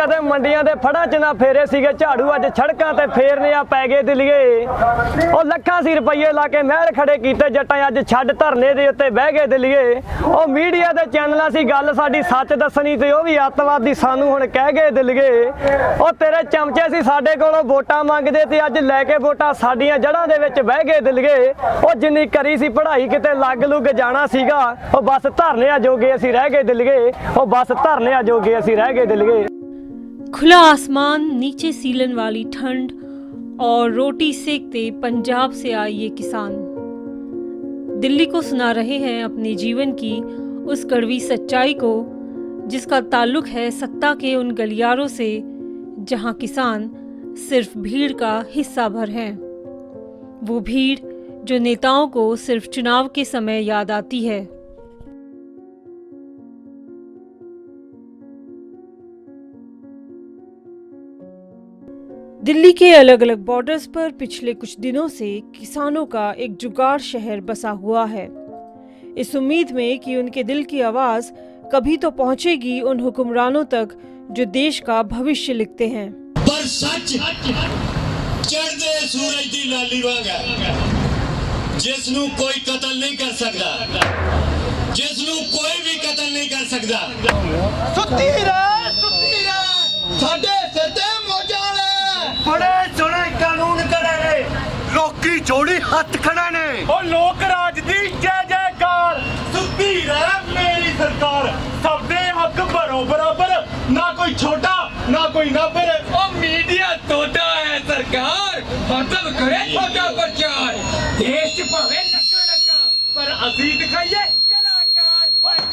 कदे मंडियां दे फड़ा च ना फेरे सीगे झाड़ू अज सड़कां ते फेरने आ पै गए दिलिए ओ लखां सी रुपये ला के महल खड़े कीते जट्टां अज छड्ड धरने दे उत्ते बह गए दिलिए ओ मीडिया दे चैनलां सी गल साडी सच दसनी ते ओ भी अतवादी सानू हुण कह गए दिलिए ओ तेरे चमचे सी साडे कोलों वोटां मंगदे ते अज लैके वोटां साडीआं जड़ां दे विच बह गए दिलिए ओ जिन्नी करी सी पढ़ाई किते लग लुग जाना सीगा ओ बस धरने जोगे असीं रह गए दिलिए ओ बस धरने जोगे असीं रह गए दिलिए। खुला आसमान, नीचे सीलन वाली ठंड और रोटी सेकते पंजाब से आए ये किसान दिल्ली को सुना रहे हैं अपने जीवन की उस कड़वी सच्चाई को जिसका ताल्लुक है सत्ता के उन गलियारों से जहां किसान सिर्फ भीड़ का हिस्सा भर हैं। वो भीड़ जो नेताओं को सिर्फ चुनाव के समय याद आती है। दिल्ली के अलग अलग बॉर्डर्स पर पिछले कुछ दिनों से किसानों का एक जुगाड़ शहर बसा हुआ है, इस उम्मीद में कि उनके दिल की आवाज कभी तो पहुंचेगी उन हुक्मरानों तक जो देश का भविष्य लिखते हैं। पर सच चढ़दे सूरज दी लाली वांगा जिसनू कोई कतल नहीं कर सकता, जिसनू कोई भी कतल नहीं कर सकता। सुत्ती रह साडे सिर ते मौजां ने बड़े सोहणे कानून करे ने लोकी जोड़ी हत्थ खड़े ने ओ लोक राज दी जय जयकार। सुत्ती रह मेरी सरकार, सबदे हक भरो बराबर, ना कोई छोटा ना कोई नाबर। ओ मीडिया तोड़ा है सरकार, मतलब करे छोटा प्रचार। देश भावे लगा पर असी दिखाइए कलाकार।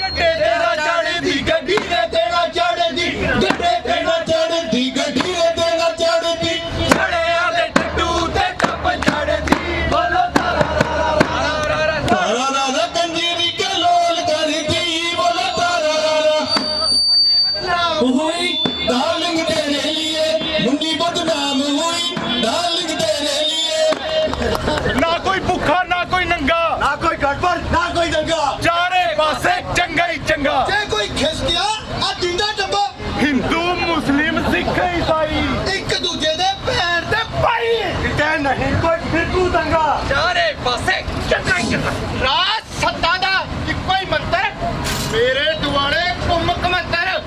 गड्ढे तेरा चाड़े दी गड्डी रे तेरा चाड़े दी, गड्ढे तेरा चाड़े दी गड्डी रे तेरा चाड़े दी। छड़े आले टट्टू ते टप छड़े दी। बोलो तारा रारा कंजीरी के लोल करी दी। बोलो तारा रारा हुई डार्लिंग तेरे लिए, मुंडी बदनाम हुई डार्लिंग तेरे लिए। ना कोई भूखा ना कोई नंगा, ना कोई गड़बड़ ना कोई दंगा, चारे पासे चंगा ही चंगा। जे कोई खिस गया आ जिंदा डब्बा, हिंदू मुस्लिम सिख ईसाई एक दूजे दे पैर ते पाई। ते नहीं कोई फिरकू दंगा, चारे पासे चंगा ही चंगा। राज सत्ता दा इक्को ही मंत्र, मेरे दुआले कुमक मंत्र।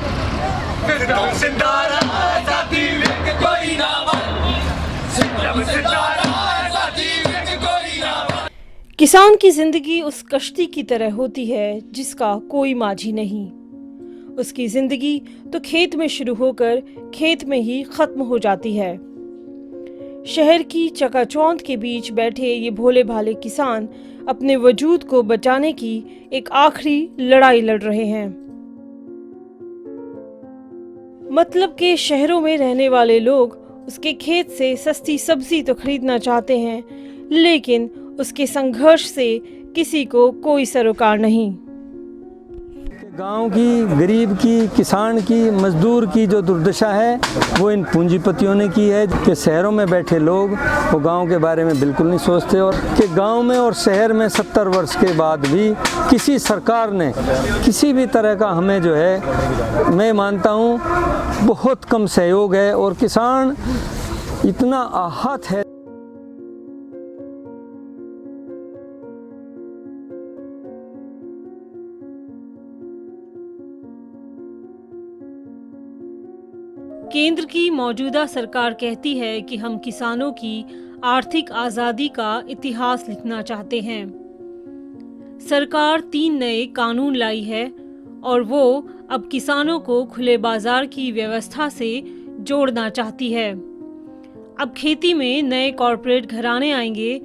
सिंधारा साथी विक कोई ना मन, सिंधारा साथी विक कोई ना मन। किसान की जिंदगी उस कश्ती की तरह होती है जिसका कोई माझी नहीं। उसकी जिंदगी तो खेत में शुरू होकर खेत में ही खत्म हो जाती है। शहर की चकाचौंध के बीच बैठे ये भोले भाले किसान अपने वजूद को बचाने की एक आखिरी लड़ाई लड़ रहे हैं। मतलब के शहरों में रहने वाले लोग उसके खेत से सस्ती सब्जी तो खरीदना चाहते हैं, लेकिन उसके संघर्ष से किसी को कोई सरोकार नहीं। गांव की, गरीब की, किसान की, मजदूर की जो दुर्दशा है वो इन पूंजीपतियों ने की है कि शहरों में बैठे लोग वो गांव के बारे में बिल्कुल नहीं सोचते, और कि गांव में और शहर में 70 वर्ष के बाद भी किसी सरकार ने किसी भी तरह का हमें जो है, मैं मानता हूँ बहुत कम सहयोग है, और किसान इतना आहत है। केंद्र की मौजूदा सरकार कहती है कि हम किसानों की आर्थिक आज़ादी का इतिहास लिखना चाहते हैं। सरकार 3 नए कानून लाई है और वो अब किसानों को खुले बाजार की व्यवस्था से जोड़ना चाहती है। अब खेती में नए कॉरपोरेट घराने आएंगे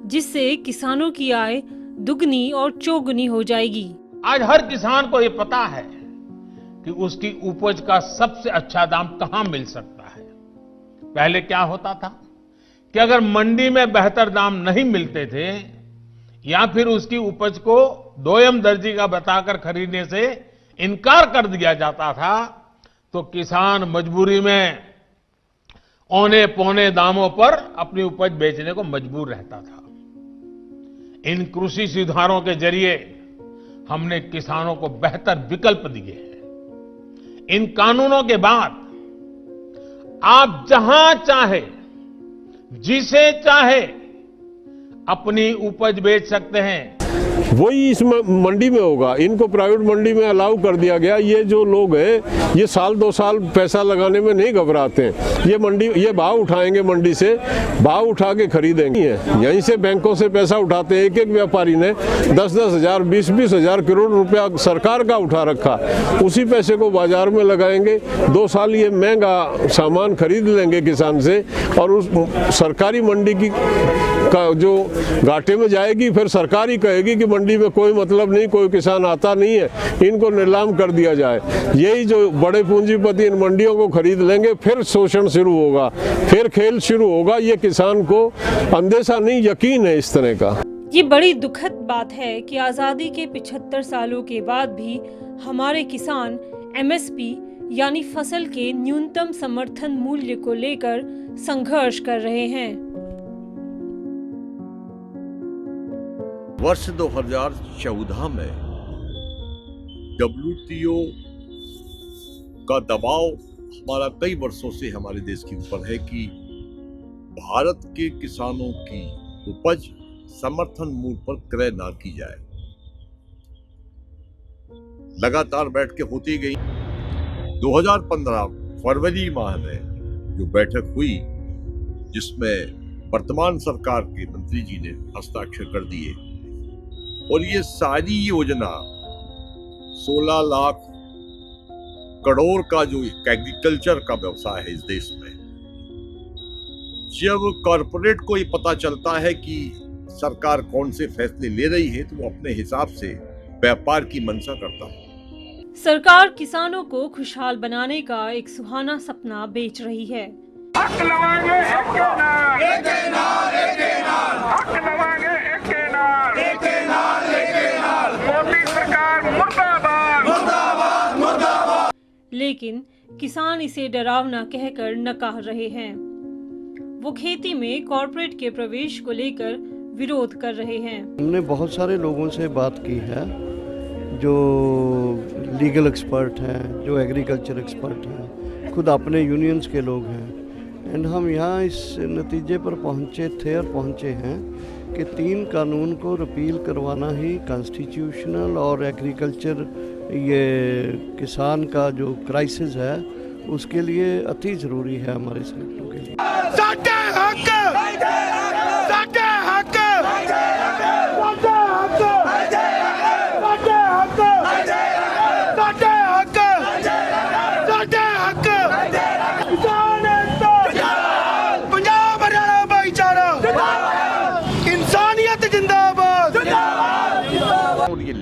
जिससे किसानों की आय दुगनी और चौगुनी हो जाएगी। आज हर किसान को ये पता है कि उसकी उपज का सबसे अच्छा दाम कहां मिल सकता है। पहले क्या होता था कि अगर मंडी में बेहतर दाम नहीं मिलते थे या फिर उसकी उपज को दोयम दर्जी का बताकर खरीदने से इनकार कर दिया जाता था, तो किसान मजबूरी में औने पौने दामों पर अपनी उपज बेचने को मजबूर रहता था। इन कृषि सुधारों के जरिए हमने किसानों को बेहतर विकल्प दिए हैं। इन कानूनों के बाद आप जहां चाहे, जिसे चाहे अपनी उपज बेच सकते हैं। वही इस मंडी में होगा। इनको प्राइवेट मंडी में अलाउ कर दिया गया। ये जो लोग हैं ये साल 2 साल पैसा लगाने में नहीं घबराते हैं। ये भाव उठाएंगे, मंडी से भाव उठा के खरीदेंगे। यहीं से बैंकों से पैसा उठाते हैं। एक व्यापारी ने 10-10 हज़ार 20-20 हज़ार करोड़ रुपया सरकार का उठा रखा, उसी पैसे को बाजार में लगाएंगे। 2 साल ये महंगा सामान खरीद लेंगे किसान से, और उस सरकारी मंडी का जो घाटे में जाएगी, फिर सरकार ही कहेगी कि मंडी में कोई मतलब नहीं, कोई किसान आता नहीं है, इनको नीलाम कर दिया जाए। यही जो बड़े पूंजीपति इन मंडियों को खरीद लेंगे, फिर शोषण शुरू होगा, फिर खेल शुरू होगा। ये किसान को अंदेशा नहीं, यकीन है इस तरह का। ये बड़ी दुखद बात है कि आज़ादी के 75 सालों के बाद भी हमारे किसान MSP यानी फसल के न्यूनतम समर्थन मूल्य को लेकर संघर्ष कर रहे हैं। वर्ष 2014 में WTO का दबाव हमारा कई वर्षों से हमारे देश के ऊपर है कि भारत के किसानों की उपज समर्थन मूल्य पर क्रय ना की जाए। लगातार बैठकें होती गई। 2015 फरवरी माह में जो बैठक हुई, जिसमें वर्तमान सरकार के मंत्री जी ने हस्ताक्षर कर दिए, और ये सारी योजना 16 लाख करोड़ का जो एग्रीकल्चर का व्यवसाय है इस देश में, जब कॉरपोरेट को ये पता चलता है कि सरकार कौन से फैसले ले रही है, तो वो अपने हिसाब से व्यापार की मंशा करता है। सरकार किसानों को खुशहाल बनाने का एक सुहाना सपना बेच रही है। हक लवांगे एक के नाल, एक के नाल, एक के नाल, हक लवांगे एक के नाल, एक के नाल, एक के नाल, मोदी सरकार मुर्दाबाद, मुर्दाबाद, मुर्दाबाद। लेकिन किसान इसे डरावना कहकर नकार रहे हैं। वो खेती में कॉर्पोरेट के प्रवेश को लेकर विरोध कर रहे हैं। हमने बहुत सारे लोगों से बात की है, जो लीगल एक्सपर्ट हैं, जो एग्रीकल्चर एक्सपर्ट हैं, खुद अपने यूनियंस के लोग हैं, एंड हम यहाँ इस नतीजे पर पहुँचे हैं कि 3 कानून को रिपील करवाना ही कॉन्स्टिट्यूशनल और एग्रीकल्चर ये किसान का जो क्राइसिस है उसके लिए अति ज़रूरी है हमारे सेक्टर के लिए। साडे हक, साडे हक,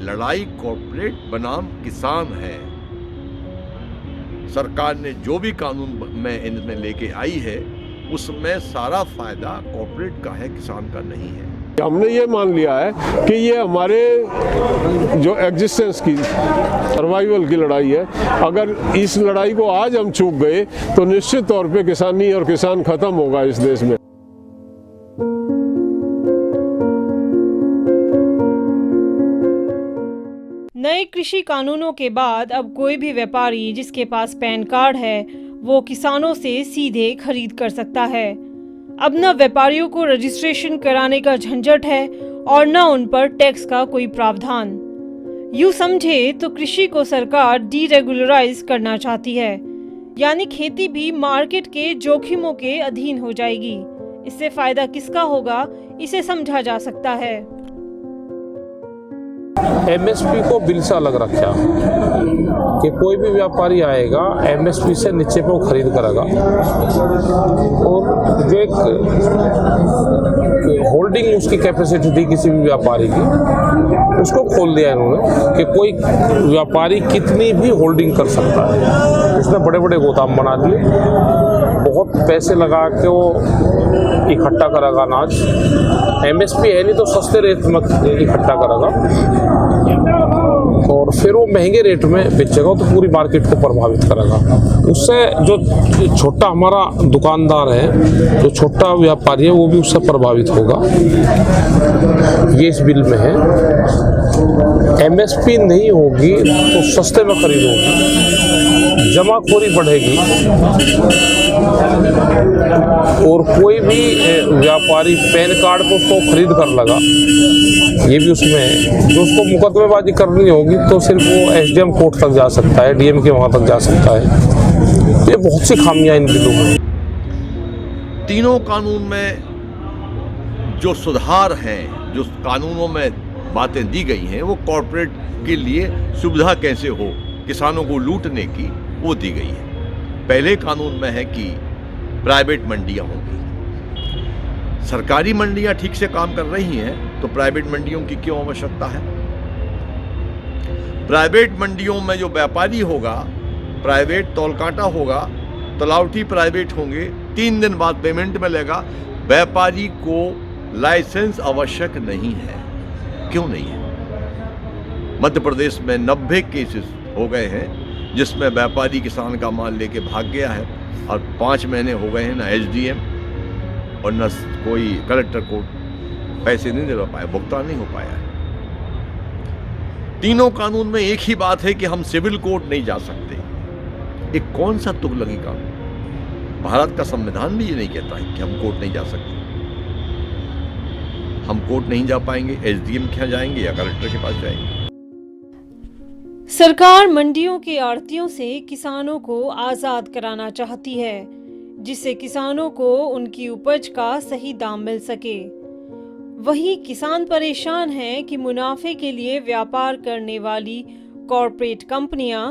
लड़ाई कॉर्पोरेट बनाम किसान है। सरकार ने जो भी कानून में इनमें लेके आई है, उसमें सारा फायदा कॉर्पोरेट का है, किसान का नहीं है। हमने ये मान लिया है कि ये हमारे जो एग्जिस्टेंस की, सर्वाइवल की लड़ाई है। अगर इस लड़ाई को आज हम चूक गए तो निश्चित तौर पे किसानी और किसान खत्म होगा इस देश में। नए कृषि कानूनों के बाद अब कोई भी व्यापारी जिसके पास पैन कार्ड है वो किसानों से सीधे खरीद कर सकता है। अब न व्यापारियों को रजिस्ट्रेशन कराने का झंझट है और न उन पर टैक्स का कोई प्रावधान। यूं समझे तो कृषि को सरकार डीरेगुलराइज करना चाहती है, यानी खेती भी मार्केट के जोखिमों के अधीन हो जाएगी। इससे फायदा किसका होगा, इसे समझा जा सकता है। MSP को बिल सा अलग रखा कि कोई भी व्यापारी आएगा MSP से नीचे पे वो खरीद करेगा, और जो एक होल्डिंग उसकी कैपेसिटी थी किसी भी व्यापारी की, उसको खोल दिया इन्होंने कि कोई व्यापारी कितनी भी होल्डिंग कर सकता है। उसने बड़े बड़े गोदाम बना दिए, बहुत पैसे लगा के वो इकट्ठा करेगा अनाज। MSP है नहीं तो सस्ते रेट में इकट्ठा करेगा और फिर वो महंगे रेट में बेचेगा, तो पूरी मार्केट को प्रभावित करेगा। उससे जो छोटा हमारा दुकानदार है, जो छोटा व्यापारी है, वो भी उससे प्रभावित होगा। ये इस बिल में है। एमएसपी नहीं होगी तो सस्ते में खरीद होगी, जमाखोरी बढ़ेगी और कोई भी व्यापारी पैन कार्ड को तो खरीद कर लगा, ये भी उसमें जो उसको मुकदमेबाजी करनी होगी तो सिर्फ वो एसडीएम कोर्ट तक जा सकता है, डीएम के वहाँ तक जा सकता है। ये बहुत सी खामियां इन बिलों में। तीनों कानून में जो सुधार हैं, जो कानूनों में बातें दी गई हैं, वो कॉरपोरेट के लिए सुविधा कैसे हो, किसानों को लूटने की, वो दी गई है। पहले कानून में है कि प्राइवेट मंडियां होंगी। सरकारी मंडियां ठीक से काम कर रही हैं तो प्राइवेट मंडियों की क्यों आवश्यकता है? प्राइवेट मंडियों में जो व्यापारी होगा, प्राइवेट तौलकाटा होगा, तलावटी प्राइवेट होंगे, 3 दिन बाद पेमेंट मिलेगा। व्यापारी को लाइसेंस आवश्यक नहीं है। क्यों नहीं है? मध्य प्रदेश में 90 केसेस हो गए हैं जिसमें व्यापारी किसान का माल लेके भाग गया है और 5 महीने हो गए हैं ना एसडीएम और न कोई कलेक्टर को पैसे नहीं दिला पाया, भुगतान नहीं हो पाया है। तीनों कानून में एक ही बात है कि हम सिविल कोर्ट नहीं जा सकते। एक कौन सा तुगलकी कानून? भारत का संविधान भी ये नहीं कहता है कि हम कोर्ट नहीं जा सकते। हम कोर्ट नहीं जा पाएंगे, एसडीएम के यहाँ जाएंगे या कलेक्टर के पास जाएंगे। सरकार मंडियों के आड़तियों से किसानों को आजाद कराना चाहती है, जिससे किसानों को उनकी उपज का सही दाम मिल सके। वहीं किसान परेशान हैं कि मुनाफे के लिए व्यापार करने वाली कॉरपोरेट कंपनियां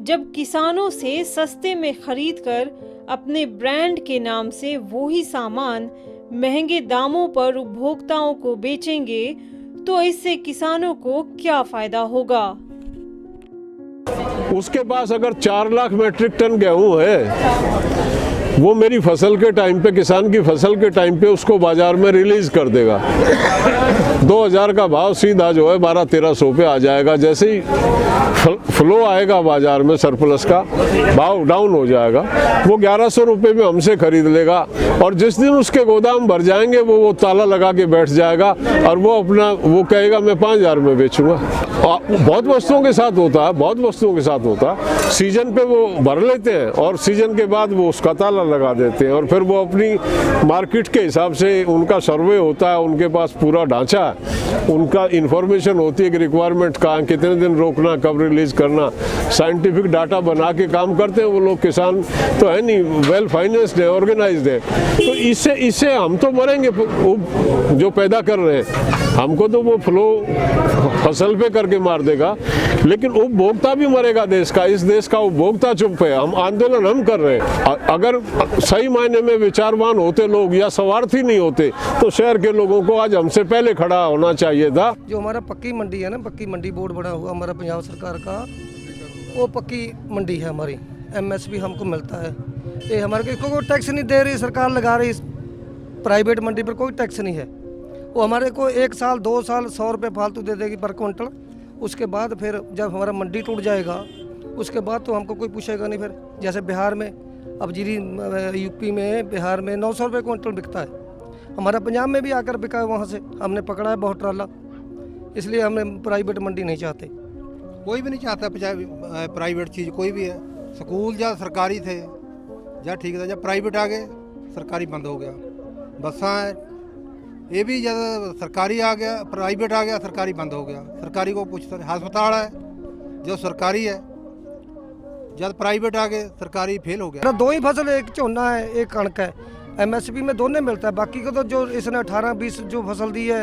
जब किसानों से सस्ते में खरीदकर अपने ब्रांड के नाम से वही सामान महंगे दामों पर उपभोक्ताओं को बेचेंगे तो इससे किसानों को क्या फायदा होगा? उसके पास अगर 4 लाख मीट्रिक टन गेहूं है, वो मेरी फसल के टाइम पे, किसान की फसल के टाइम पे उसको बाजार में रिलीज कर देगा। 2000 का भाव सीधा जो है 1200-1300 पे आ जाएगा। जैसे ही फ्लो आएगा बाजार में सरप्लस का, भाव डाउन हो जाएगा, वो 1100 रुपये में हमसे खरीद लेगा और जिस दिन उसके गोदाम भर जाएंगे वो ताला लगा के बैठ जाएगा और वो कहेगा मैं 5000 में बेचूंगा। बहुत वस्तुओं के साथ होता है, बहुत वस्तुओं के साथ होता है। सीजन पे वो भर लेते हैं और सीजन के बाद वो उसका ताला लगा देते हैं और फिर वो अपनी मार्केट के हिसाब से, उनका सर्वे होता है, उनके पास पूरा ढांचा है, उनका इंफॉर्मेशन होती है कि रिक्वायरमेंट कहाँ, कितने दिन रोकना, कब रिलीज करना, साइंटिफिक डाटा बना के काम करते हैं वो लोग। किसान तो है नहीं, वेल फाइनेंस्ड है, ऑर्गेनाइज्ड है। तो इससे हम तो मरेंगे जो पैदा कर रहे हैं। हमको तो वो फ्लो फसल पे करके मार देगा, लेकिन उपभोक्ता भी मरेगा देश का। इस देश का उपभोक्ता चुप है। हम आंदोलन हम कर रहे हैं। अगर सही मायने में विचारवान होते लोग या स्वार्थी नहीं होते तो शहर के लोगों को आज हमसे पहले खड़ा होना चाहिए था। जो हमारा पक्की मंडी है ना, पक्की मंडी बोर्ड बना हुआ हमारा पंजाब सरकार का, वो पक्की मंडी है हमारी। एमएसपी हमको मिलता है। ये हमारे को कोई टैक्स नहीं दे रही सरकार, लगा रही प्राइवेट मंडी पर कोई टैक्स नहीं है। वो हमारे को 1 साल 2 साल 100 रुपये फालतू दे देगी पर क्विंटल। उसके बाद फिर जब हमारा मंडी टूट जाएगा उसके बाद तो हमको कोई पूछेगा नहीं। फिर जैसे बिहार में अब जीरी, यूपी में, बिहार में 900 रुपये क्विंटल बिकता है। हमारा पंजाब में भी आकर बिका है, वहाँ से हमने पकड़ा है बहुत ट्राला। इसलिए हमने प्राइवेट मंडी नहीं चाहते। कोई भी नहीं चाहता प्राइवेट चीज़ कोई भी है। स्कूल जहाँ सरकारी थे जहाँ ठीक था, जब प्राइवेट आ गए सरकारी बंद हो गया। बसा है ये भी जब सरकारी आ गया, प्राइवेट आ गया, सरकारी बंद हो गया। सरकारी को पूछता है, अस्पताल है जो सरकारी है, जब प्राइवेट आ गए सरकारी फेल हो गया। 2 ही फसल, एक झोना है एक कणक है। एमएसपी में दोनों मिलता है। बाकी को तो जो इसने 18-20 जो फसल दी है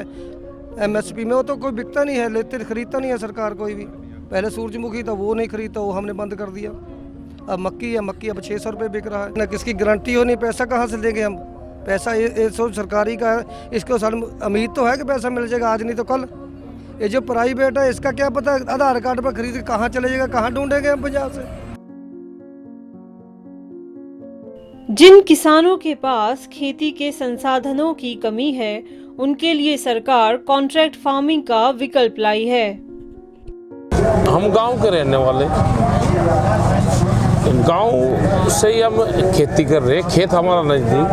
एमएसपी में, वो तो कोई बिकता नहीं है, लेते खरीदता नहीं है सरकार कोई भी। पहले सूरजमुखी था वो नहीं खरीदता, वो हमने बंद कर दिया। अब मक्की है, मक्की अब 600 रुपये बिक रहा है। ना किसकी गारंटी हो नहीं, पैसा कहाँ से देंगे हम? पैसा ये सब सरकारी का है, इसको साल उम्मीद तो है कि पैसा मिल जाएगा, आज नहीं तो कल। ये जो प्राइवेट है इसका क्या पता आधार कार्ड पर खरीद के कहाँ चले जाएगा, कहाँ ढूंढेंगे हम पंजाब से। जिन किसानों के पास खेती के संसाधनों की कमी है उनके लिए सरकार कॉन्ट्रैक्ट फार्मिंग का विकल्प लाई है। हम गांव के रहने वाले, गांव से ही हम खेती कर रहे हैं। खेत हमारा नज़दीक,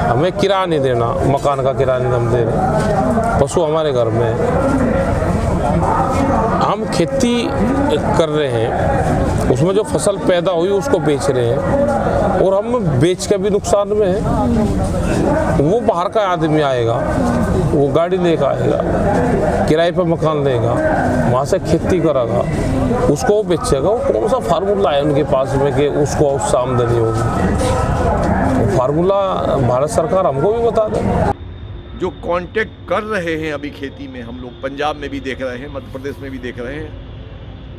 हमें किराया नहीं देना, मकान का किराया नहीं हम दे रहे, पशु हमारे घर में। हम खेती कर रहे हैं उसमें जो फसल पैदा हुई उसको बेच रहे हैं और हम बेच के भी नुकसान में हैं। वो बाहर का आदमी आएगा, वो गाड़ी लेकर आएगा, किराए पर मकान लेगा, वहाँ से खेती करेगा, उसको वो बेचेगा। वो कौन सा फार्मूला है उनके पास में कि उसको उससे आमदनी होगी? फार्मूला भारत सरकार हमको भी बता दे। जो कॉन्टेक्ट कर रहे हैं अभी खेती में, हम लोग पंजाब में भी देख रहे हैं, मध्य प्रदेश में भी देख रहे हैं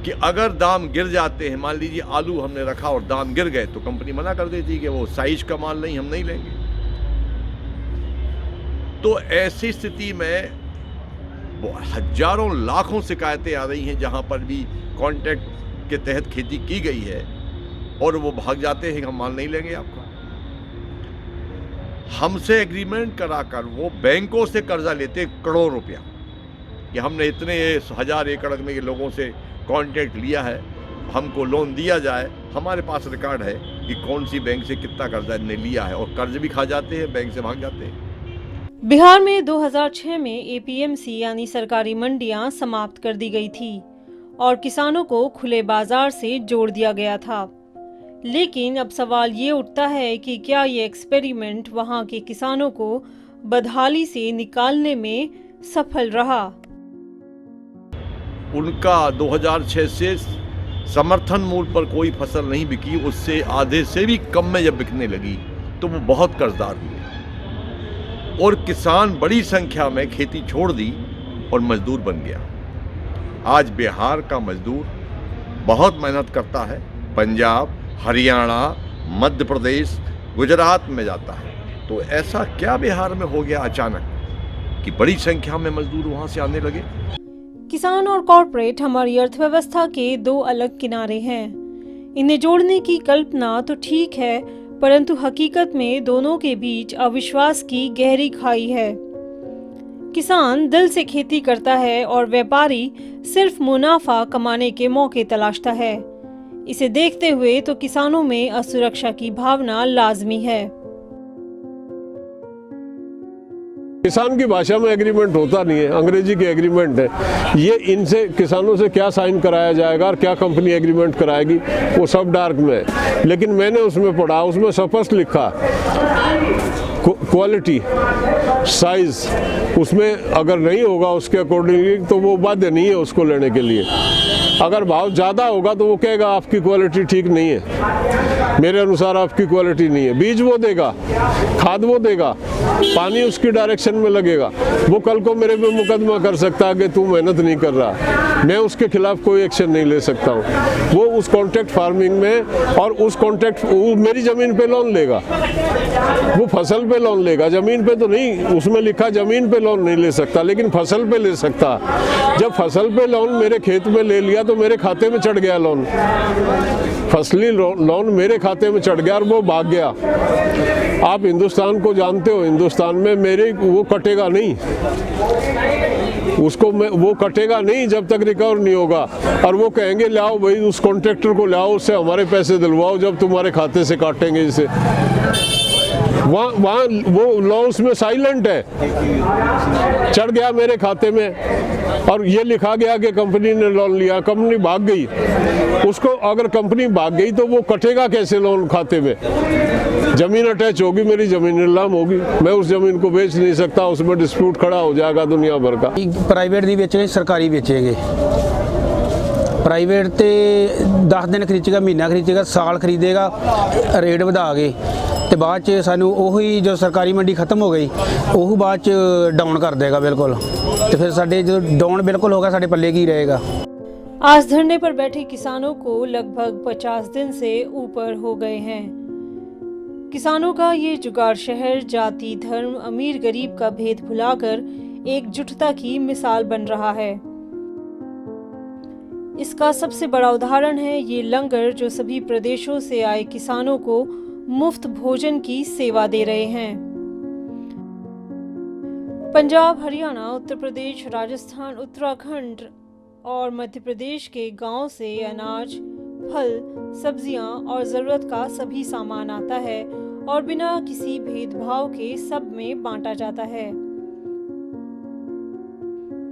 कि अगर दाम गिर जाते हैं, मान लीजिए आलू हमने रखा और दाम गिर गए तो कंपनी मना कर देती कि वो साइज का माल नहीं, हम नहीं लेंगे। तो ऐसी स्थिति में हजारों लाखों शिकायतें आ रही हैं जहां पर भी कॉन्ट्रैक्ट के तहत खेती की गई है और वो भाग जाते हैं कि हम माल नहीं लेंगे आपका। हमसे एग्रीमेंट कराकर वो बैंकों से कर्जा लेते करोड़ों रुपया कि हमने इतने 1000 एकड़ में के लोगों से कॉन्ट्रैक्ट लिया है, हमको लोन दिया जाए। हमारे पास रिकॉर्ड है कि कौन सी बैंक से कितना कर्जा इन्हें लिया है और कर्ज भी खा जाते हैं, बैंक से भाग जाते हैं। बिहार में 2006 में एपीएमसी यानी सरकारी मंडियां समाप्त कर दी गई थी और किसानों को खुले बाजार से जोड़ दिया गया था। लेकिन अब सवाल ये उठता है कि क्या ये एक्सपेरिमेंट वहां के किसानों को बदहाली से निकालने में सफल रहा? उनका 2006 से समर्थन मूल्य पर कोई फसल नहीं बिकी, उससे आधे से भी कम में जब बिकने लगी तो वो बहुत कर्जदार हुए और किसान बड़ी संख्या में खेती छोड़ दी और मजदूर बन गया। आज बिहार का मजदूर बहुत मेहनत करता है, पंजाब, हरियाणा, मध्य प्रदेश, गुजरात में जाता है। तो ऐसा क्या बिहार में हो गया अचानक कि बड़ी संख्या में मजदूर वहां से आने लगे? किसान और कॉरपोरेट हमारी अर्थव्यवस्था के दो अलग किनारे हैं। इन्हें जोड़ने की कल्पना तो ठीक है, परंतु हकीकत में दोनों के बीच अविश्वास की गहरी खाई है। किसान दिल से खेती करता है और व्यापारी सिर्फ मुनाफा कमाने के मौके तलाशता है। इसे देखते हुए तो किसानों में असुरक्षा की भावना लाजमी है। किसान की भाषा में एग्रीमेंट होता नहीं है, अंग्रेजी के एग्रीमेंट है। ये इनसे किसानों से क्या साइन कराया जाएगा और क्या कंपनी एग्रीमेंट कराएगी वो सब डार्क में है। लेकिन मैंने उसमें पढ़ा, उसमें स्पष्ट लिखा क्वालिटी, साइज, उसमें अगर नहीं होगा उसके अकॉर्डिंगली तो वो बाध्य नहीं है उसको लेने के लिए। अगर भाव ज़्यादा होगा तो वो कहेगा आपकी क्वालिटी ठीक नहीं है, मेरे अनुसार आपकी क्वालिटी नहीं है। बीज वो देगा, खाद वो देगा, पानी उसकी डायरेक्शन में लगेगा। वो कल को मेरे पे मुकदमा कर सकता है कि तू मेहनत नहीं कर रहा, मैं उसके खिलाफ कोई एक्शन नहीं ले सकता हूँ। वो उस कॉन्ट्रैक्ट फार्मिंग में और उस कॉन्ट्रैक्ट मेरी ज़मीन पे लोन लेगा, वो फसल पे लोन लेगा, ज़मीन पे तो नहीं। उसमें लिखा ज़मीन पे लोन नहीं ले सकता लेकिन फसल पे ले सकता। जब फसल पे लोन मेरे खेत में ले लिया तो मेरे खाते में चढ़ गया लोन, फसली लोन मेरे खाते में चढ़ गया और वो भाग गया। आप हिंदुस्तान को जानते हो, हिंदुस्तान में मेरे वो कटेगा नहीं, उसको वो कटेगा नहीं जब तक रिकवर नहीं होगा। और वो कहेंगे लाओ भाई उस कॉन्ट्रैक्टर को लाओ, उससे हमारे पैसे दिलवाओ जब तुम्हारे खाते से काटेंगे इसे। वहाँ वो लॉ उसमें साइलेंट है, चढ़ गया मेरे खाते में और ये लिखा गया कि कंपनी ने लोन लिया, कंपनी भाग गई। उसको अगर कंपनी भाग गई तो वो कटेगा कैसे लोन खाते में? जमीन अटैच होगी, मेरी जमीन नीलाम होगी, मैं उस जमीन को बेच नहीं सकता, उसमें डिस्प्यूट खड़ा हो जाएगा दुनिया भर का। प्राइवेट नहीं बेचेंगे, सरकारी बेचेंगे। प्राइवेट ਤੇ 10 ਦਿਨ ਖਰੀਦੇਗਾ, ਮਹੀਨਾ ਖਰੀਦੇਗਾ, ਸਾਲ ਖਰੀਦੇਗਾ, ਰੇਟ ਵਧਾ ਕੇ ਤੇ ਬਾਅਦ ਚ ਸਾਨੂੰ ਉਹੀ ਜੋ ਸਰਕਾਰੀ ਮੰਡੀ ਖਤਮ ਹੋ ਗਈ ਉਹ ਬਾਅਦ ਚ ਡਾਊਨ ਕਰ ਦੇਗਾ ਬਿਲकुल। ਤੇ ਫਿਰ ਸਾਡੇ ਜੋ ਡਾਊਨ ਬਿਲकुल ਹੋਗਾ ਸਾਡੇ ਪੱਲੇ ਕੀ रहेगा। आज धरने पर बैठे किसानों को लगभग 50 दिन से ऊपर हो गए हैं। किसानों का ये जुगाड़ शहर जाति, धर्म, अमीर गरीब का भेद भुलाकर एकजुटता की मिसाल बन रहा है। इसका सबसे बड़ा उदाहरण है ये लंगर जो सभी प्रदेशों से आए किसानों को मुफ्त भोजन की सेवा दे रहे हैं। पंजाब, हरियाणा, उत्तर प्रदेश, राजस्थान, उत्तराखंड और मध्य प्रदेश के गांव से अनाज, फल, सब्जियां और ज़रूरत का सभी सामान आता है और बिना किसी भेदभाव के सब में बांटा जाता है।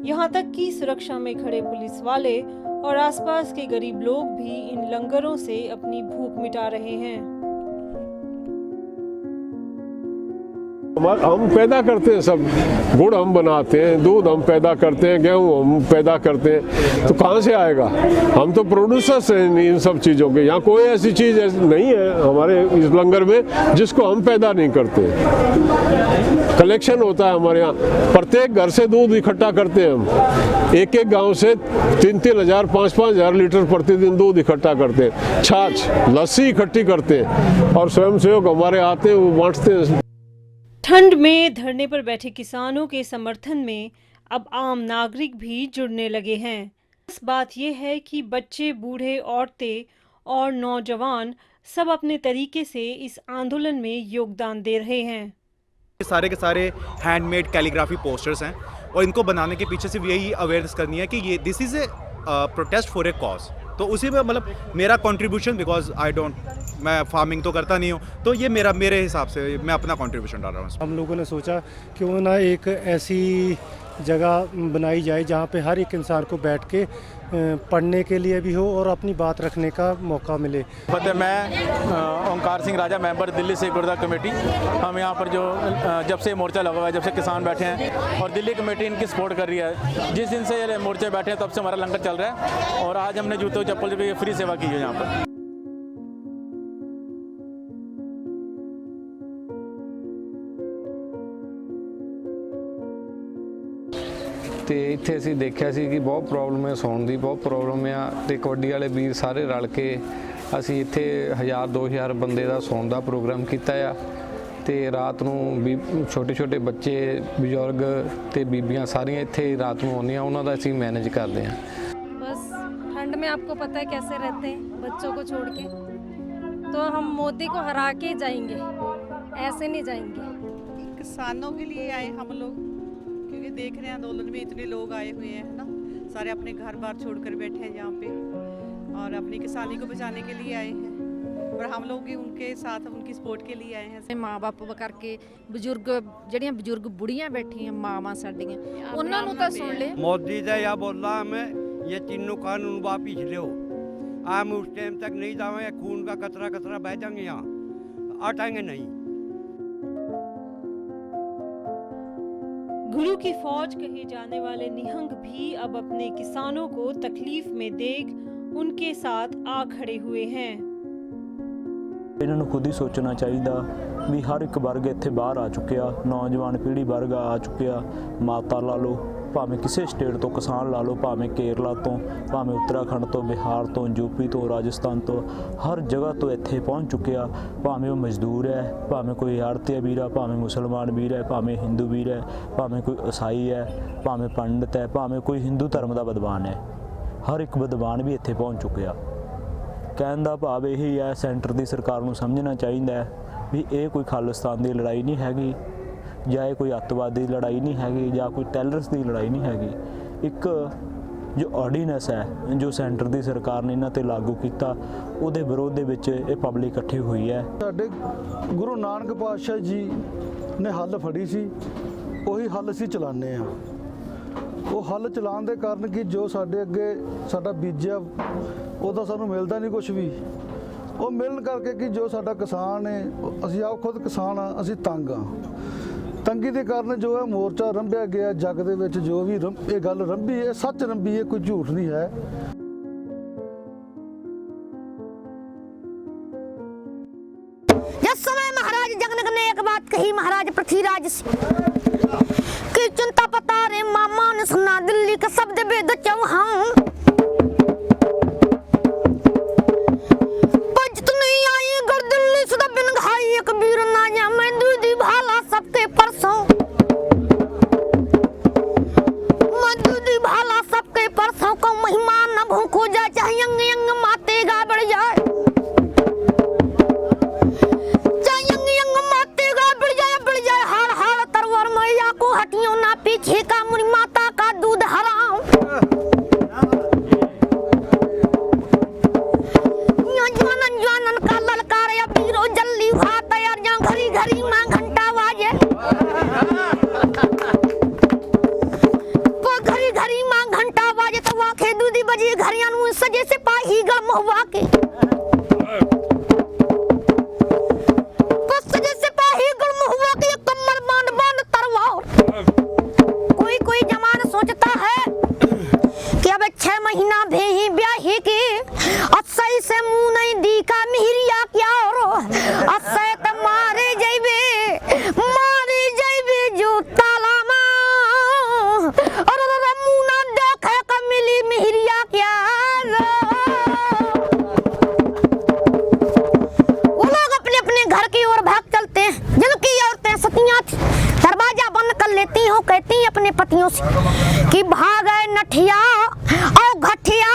यहाँ तक कि सुरक्षा में खड़े पुलिस वाले और आसपास के गरीब लोग भी इन लंगरों से अपनी भूख मिटा रहे हैं। हम पैदा करते हैं, सब गुड़ हम बनाते हैं, दूध हम पैदा करते हैं, गेहूँ हम पैदा करते हैं, तो कहाँ से आएगा? हम तो प्रोड्यूसर्स हैं इन सब चीज़ों के। यहाँ कोई ऐसी चीज़ नहीं है हमारे इस लंगर में जिसको हम पैदा नहीं करते। कलेक्शन होता है हमारे यहाँ, प्रत्येक घर से दूध इकट्ठा करते हैं हम। एक एक गांव से 3-3 हज़ार 5-5 हज़ार लीटर प्रतिदिन दूध इकट्ठा करते हैं। छाछ लस्सी इकट्ठी करते हैं और स्वयंसेवक हमारे आते हैं, वो बांटते हैं। ठंड में धरने पर बैठे किसानों के समर्थन में अब आम नागरिक भी जुड़ने लगे हैं। इस बात यह है कि बच्चे, बूढ़े, औरतें और नौजवान सब अपने तरीके से इस आंदोलन में योगदान दे रहे हैं। सारे के सारे हैंडमेड कैलीग्राफी पोस्टर्स हैं और इनको बनाने के पीछे सिर्फ यही अवेयरनेस करनी है कि ये this is A protest for a cause. तो उसी में मतलब मेरा कंट्रीब्यूशन, बिकॉज मैं फार्मिंग तो करता नहीं हूँ, तो ये मेरे हिसाब से मैं अपना कंट्रीब्यूशन डाल रहा हूँ। हम लोगों ने सोचा क्यों ना एक ऐसी जगह बनाई जाए जहाँ पे हर एक इंसान को बैठ के पढ़ने के लिए भी हो और अपनी बात रखने का मौका मिले। मैं ओंकार सिंह राजा, मेंबर दिल्ली से गुरुद्वारा कमेटी। हम यहाँ पर जो जब से मोर्चा लगा हुआ है, जब से किसान बैठे हैं और दिल्ली कमेटी इनकी सपोर्ट कर रही है, जिस दिन से ये मोर्चे बैठे हैं तब से हमारा लंगर चल रहा है और आज हमने जूते चप्पल भी फ्री सेवा की है यहाँ पर। ਤੇ ਇੱਥੇ ਅਸੀਂ ਦੇਖਿਆ ਸੀ ਕਿ ਬਹੁਤ ਪ੍ਰੋਬਲਮ ਹੈ, ਸੌਣ ਦੀ ਬਹੁਤ ਪ੍ਰੋਬਲਮ ਆ ਤੇ ਕਬੱਡੀ ਵਾਲੇ ਵੀਰ ਸਾਰੇ ਰਲ ਕੇ ਅਸੀਂ ਇੱਥੇ 1000-2000 ਬੰਦੇ ਦਾ ਸੌਣ ਦਾ ਪ੍ਰੋਗਰਾਮ ਕੀਤਾ ਆ ਤੇ ਰਾਤ ਨੂੰ ਵੀ ਛੋਟੇ ਬੱਚੇ, ਬਜ਼ੁਰਗ ਤੇ ਬੀਬੀਆਂ ਸਾਰੀਆਂ ਇੱਥੇ ਰਾਤ ਨੂੰ ਆਉਂਦੀਆਂ, ਉਹਨਾਂ ਦਾ ਅਸੀਂ ਮੈਨੇਜ ਕਰਦੇ ਹਾਂ। बस ठंड में आपको पता है कैसे रहते हैं बच्चों को छोड़ के, तो हम मोदी को हरा के जाएंगे, ऐसे नहीं जाएंगे। किसानों के लिए आए हम लोग, क्योंकि देख रहे हैं आंदोलन में इतने लोग आए हुए हैं, है ना, सारे अपने घर बार छोड़कर बैठे हैं यहाँ पे और अपनी किसानी को बचाने के लिए आए हैं और हम लोग भी उनके साथ उनकी सपोर्ट के लिए आए हैं। माँ बाप करके बजुर्ग ਜਿਹੜੀਆਂ ਬਜ਼ੁਰਗ ਬੁੜੀਆਂ ਬੈਠੀਆਂ ਮਾਵਾਂ ਸਾਡੀਆਂ ਉਹਨਾਂ ਨੂੰ ਤਾਂ ਸੁਣ ले। मोदी ने यह बोला हमें ये तीनों कानून वापिस लो, हम उस टाइम तक नहीं जाएंगे, खून का कतरा कतरा बह जाएंगे, यहाँ हटाएंगे नहीं। गुरु की फौज कहे जाने वाले निहंग भी अब अपने किसानों को तकलीफ में देख उनके साथ आ खड़े हुए हैं। ਇਹਨਾਂ ਨੂੰ ਖੁਦ ਹੀ ਸੋਚਣਾ ਚਾਹੀਦਾ ਵੀ ਹਰ ਇੱਕ ਵਰਗ ਇੱਥੇ ਬਾਹਰ ਆ ਚੁੱਕਿਆ, ਨੌਜਵਾਨ ਪੀੜ੍ਹੀ ਵਰਗ ਆ ਚੁੱਕਿਆ, ਮਾਤਾ ਲਾ ਲਓ, ਭਾਵੇਂ ਕਿਸੇ ਸਟੇਟ ਤੋਂ ਕਿਸਾਨ ਲਾ ਲਓ, ਭਾਵੇਂ ਕੇਰਲਾ ਤੋਂ, ਭਾਵੇਂ ਉੱਤਰਾਖੰਡ ਤੋਂ, ਬਿਹਾਰ ਤੋਂ, ਯੂਪੀ ਤੋਂ, ਰਾਜਸਥਾਨ ਤੋਂ, ਹਰ ਜਗ੍ਹਾ ਤੋਂ ਇੱਥੇ ਪਹੁੰਚ ਚੁੱਕਿਆ। ਭਾਵੇਂ ਉਹ ਮਜ਼ਦੂਰ ਹੈ, ਭਾਵੇਂ ਕੋਈ ਆੜਤੀਆ ਵੀਰ ਹੈ, ਭਾਵੇਂ ਮੁਸਲਮਾਨ ਵੀਰ ਹੈ, ਭਾਵੇਂ ਹਿੰਦੂ ਵੀਰ ਹੈ, ਭਾਵੇਂ ਕੋਈ ਈਸਾਈ ਹੈ, ਭਾਵੇਂ ਪੰਡਤ ਹੈ, ਭਾਵੇਂ ਕੋਈ ਹਿੰਦੂ ਧਰਮ ਦਾ ਵਿਦਵਾਨ ਹੈ, ਹਰ ਇੱਕ ਵਿਦਵਾਨ ਵੀ ਇੱਥੇ ਪਹੁੰਚ ਚੁੱਕਿਆ। ਕਹਿਣ ਦਾ ਭਾਵ ਇਹੀ ਹੈ, ਸੈਂਟਰ ਦੀ ਸਰਕਾਰ ਨੂੰ ਸਮਝਣਾ ਚਾਹੀਦਾ ਹੈ ਵੀ ਇਹ ਕੋਈ ਖਾਲਿਸਤਾਨ ਦੀ ਲੜਾਈ ਨਹੀਂ ਹੈਗੀ, ਜਾਂ ਇਹ ਕੋਈ ਅੱਤਵਾਦ ਦੀ ਲੜਾਈ ਨਹੀਂ ਹੈਗੀ, ਜਾਂ ਕੋਈ ਟੈਰਰਿਸਟ ਦੀ ਲੜਾਈ ਨਹੀਂ ਹੈਗੀ। ਇੱਕ ਜੋ ਆਰਡੀਨੈਂਸ ਹੈ ਜੋ ਸੈਂਟਰ ਦੀ ਸਰਕਾਰ ਨੇ ਇਹਨਾਂ ਤੇ ਲਾਗੂ ਕੀਤਾ, ਉਹਦੇ ਵਿਰੋਧ ਦੇ ਵਿੱਚ ਇਹ ਪਬਲਿਕ ਇਕੱਠੀ ਹੋਈ ਹੈ। ਸਾਡੇ ਗੁਰੂ ਨਾਨਕ ਪਾਤਸ਼ਾਹ ਜੀ ਨੇ ਹੱਲ ਫੜੀ ਸੀ, ਉਹੀ ਹੱਲ ਅਸੀਂ ਚਲਾਉਂਦੇ ਹਾਂ। ਉਹ ਹੱਲ ਚਲਾਉਣ ਦੇ ਕਾਰਨ ਕਿ ਜੋ ਸਾਡੇ ਅੱਗੇ ਸਾਡਾ ਬੀਜਿਆ ਉਹਦਾ ਸਾਨੂੰ ਮਿਲਦਾ ਨਹੀਂ ਕੁਝ ਵੀ, ਉਹ ਮਿਲਣ ਕਰਕੇ ਕਿ ਜੋ ਸਾਡਾ ਕਿਸਾਨ ਹੈ, ਅਸੀਂ ਆਪ ਖੁਦ ਕਿਸਾਨ ਆ, ਅਸੀਂ ਤੰਗ ਆ। ਤੰਗੀ ਦੇ ਕਾਰਨ ਜੋ ਹੈ ਮੋਰਚਾ ਰੰਭਿਆ ਗਿਆ ਜੱਗ ਦੇ ਵਿੱਚ, ਜੋ ਵੀ ਇਹ ਗੱਲ ਰੰਭੀ ਹੈ ਸੱਚ ਰੰਭੀ ਹੈ, ਕੋਈ ਝੂਠ ਨਹੀਂ ਹੈ। जिस समय महाराज जगनग ने एक बात कही महाराज पृथ्वीराज से कि चिंता पता रे मामा ने सुना दिल्ली का शब्द वेद चौहान, पजत नहीं आई गर दिल्ली सुधा बिन घाई एक वीर ना जा मैं दूधी भाला सबके परसों, मैं दूधी भाला सबके परसों को महिमा न भूखो जा, चाहे यंग यंग मातेगा बढ़ जाए, हटियों ना पीछे का मुरी माता का दूध हराम। बैठे दूधी बजी घरियां नु सजे से पाही गल महुआ के सजे से पाही गल महुआ के कमर बांध बांध तरवार। कोई जवान सोचता है कि अब 6 महीना भेही ब्याही के असई से मुंह नहीं दी का मिहरिया क्या और असै त मारे जइबे जो ताला मां और मुना देखे का मिली मिहरिया क्या वो लोग अपने अपने घर की ओर भाग चलते हैं। जिनकी औरतें सतियां थी दरवाजा बंद कर लेती हो, कहती हैं अपने पतियों से कि भागे नठिया और घटिया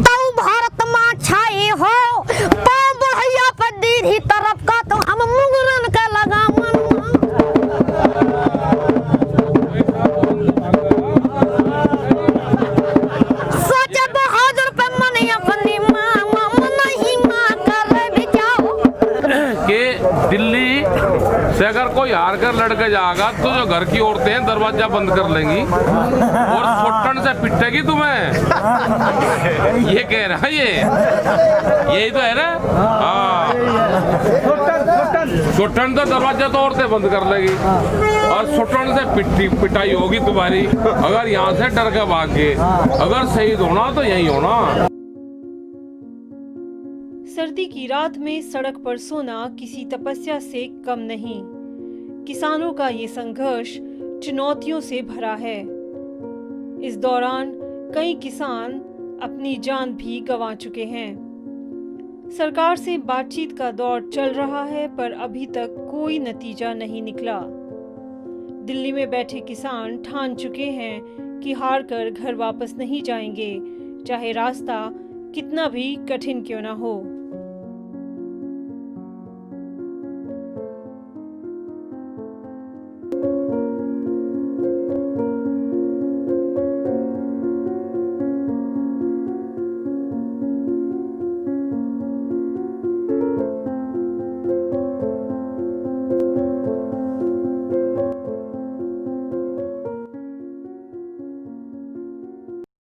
तौ भारत मां छाए हो पाँव बढ़ैया पर दीधी तरफ का तो हम मुगरन के लगा मन सोचे बहादुर पे मन अपनी मां नहीं मां कर बिचाओ कि दिल्ली से अगर कोई हार कर लड़के जाएगा तो जो घर की औरतें हैं दरवाजा बंद कर लेंगी और फुटन से पिटेगी तुम्हें। ये कह रहा है यही तो है ना। हाँ, सुटन तो दरवाजा तो औरतें बंद कर लेगी और सुटन से पिटाई होगी तुम्हारी। अगर यहाँ से डर के भाग गए, अगर शहीद होना तो यही होना। सर्दी की रात में सड़क पर सोना किसी तपस्या से कम नहीं। किसानों का ये संघर्ष चुनौतियों से भरा है। इस दौरान कई किसान अपनी जान भी गंवा चुके हैं। सरकार से बातचीत का दौर चल रहा है पर अभी तक कोई नतीजा नहीं निकला। दिल्ली में बैठे किसान ठान चुके हैं कि हार कर घर वापस नहीं जाएंगे, चाहे रास्ता कितना भी कठिन क्यों ना हो।